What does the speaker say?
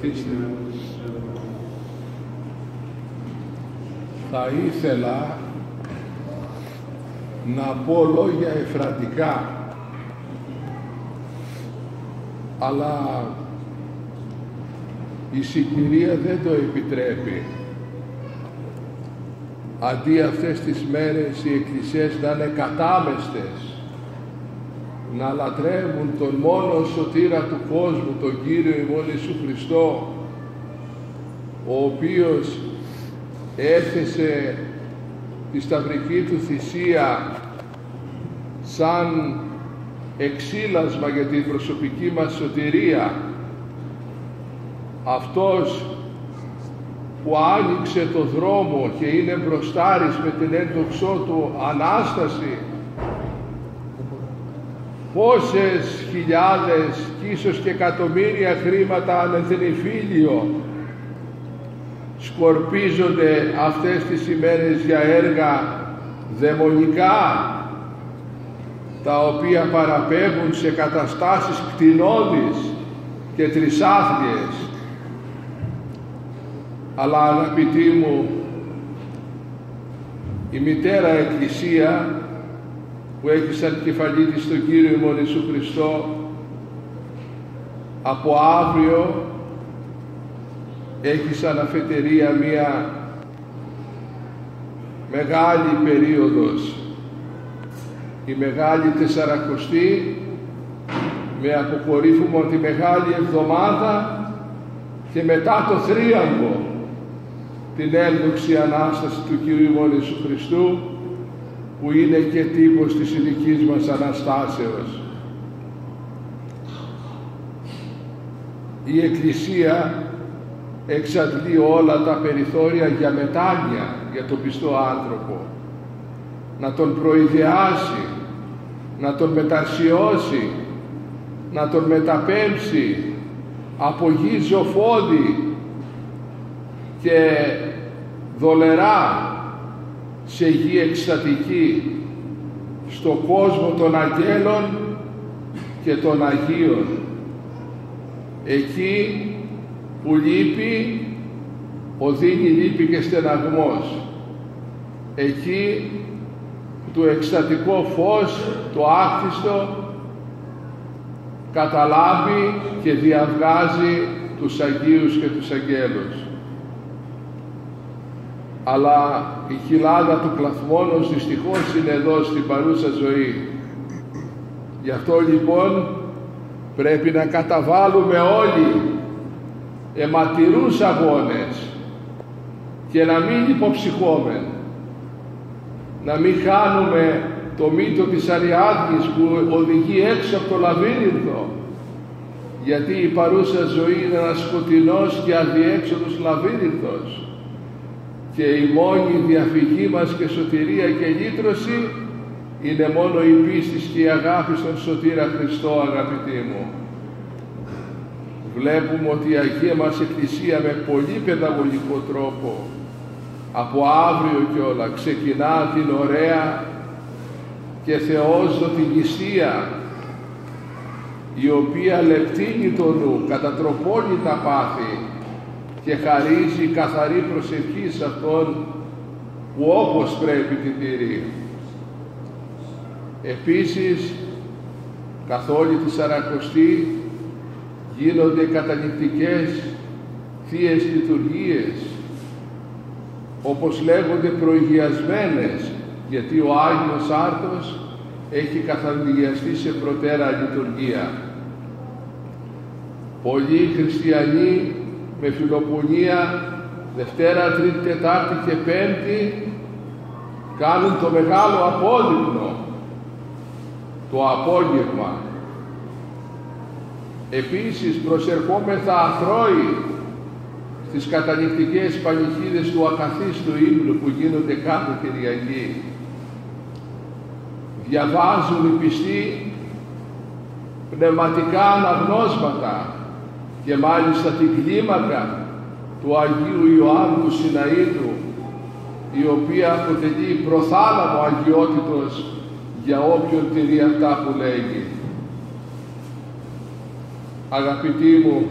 Καθίστε. Θα ήθελα να πω λόγια εφρατικά, αλλά η συγκυρία δεν το επιτρέπει. Αντί αυτές τις μέρες οι εκκλησίες να είναι κατάμεστες, να λατρεύουν τον μόνο σωτήρα του κόσμου, τον Κύριο ημών Ιησού Χριστό, ο οποίος έθεσε τη σταυρική του θυσία σαν εξήλασμα για την προσωπική μας σωτηρία, αυτός που άνοιξε το δρόμο και είναι μπροστάρης με την ένδοξό του Ανάσταση, πόσες χιλιάδες και ίσως και εκατομμύρια χρήματα ανεθνηφίλιο σκορπίζονται αυτές τις ημέρες για έργα δαιμονικά, τα οποία παραπέμπουν σε καταστάσεις κτηνώδεις και τρισάθλιες. Αλλά αγαπητοί μου, η Μητέρα Εκκλησία που έχει σαν κεφαλή της τον Κύριο ημών Ιησού Χριστό, από αύριο έχει σαν αφετηρία μία μεγάλη περίοδος, η Μεγάλη Τεσσαρακοστή, με αποκορύφωμα τη Μεγάλη Εβδομάδα και μετά το θρίαμβο την ένδοξη Ανάσταση του Κυρίου ημών Ιησού Χριστού, που είναι και τύπος της ειδικής μας Αναστάσεως. Η Εκκλησία εξαντλεί όλα τα περιθώρια για μετάνοια για τον πιστό άνθρωπο, να τον προειδεάσει, να τον μεταρσιώσει, να τον μεταπέμψει από γη ζωφώδη και δολερά σε γη εκστατική, στο κόσμο των αγγέλων και των Αγίων, εκεί που λείπει οδύνει λύπη και στεναγμός, εκεί το εκστατικό φως, το άκτιστο, καταλάβει και διαβγάζει τους Αγίους και τους Αγγέλους. Αλλά η κοιλάδα του κλαθμόνος δυστυχώς είναι εδώ στην παρούσα ζωή. Γι' αυτό λοιπόν πρέπει να καταβάλουμε όλοι αιματηρούς αγώνες και να μην υποψυχόμεν, να μην χάνουμε το μύτο της Αριάδνης που οδηγεί έξω από το λαβύρινθο, γιατί η παρούσα ζωή είναι ένας σκοτεινός και αδιέξοδος λαβύρινθος και η μόνη διαφυγή μας και σωτηρία και λύτρωση είναι μόνο η πίστη και η αγάπη στον Σωτήρα Χριστό, αγαπητοί μου. Βλέπουμε ότι η Αγία μας Εκκλησία με πολύ παιδαγωγικό τρόπο από αύριο κιόλα ξεκινά την ωραία και θεόσδοτη νηστεία, η οποία λεπτύνει το νου, κατατροπώνει τα πάθη και χαρίζει καθαρή προσευχή σε Αυτόν που όπως πρέπει την τηρεί. Επίσης, καθ' όλη τη Σαρακοστή γίνονται καταληκτικές θείες λειτουργίες, όπως λέγονται προηγιασμένες, γιατί ο Άγιος Άρτος έχει καθανδιαστεί σε προτέρα λειτουργία. Πολλοί χριστιανοί με φιλοπονία Δευτέρα, Τρίτη, Τετάρτη και Πέμπτη κάνουν το μεγάλο απόδειπνο, το απόγευμα. Επίσης προσερχόμεθα αθρώοι στις καταληκτικές πανηχίδες του ακαθίστου ύμνου που γίνονται κάθε Κυριακή. Διαβάζουν οι πιστοί πνευματικά αναγνώσματα και μάλιστα την κλίμακα του Αγίου Ιωάννου Συναΐδου, η οποία αποτελεί προθάλαμο αγιότητος για όποιον τηρεί αυτά που λέγει. Αγαπητοί μου,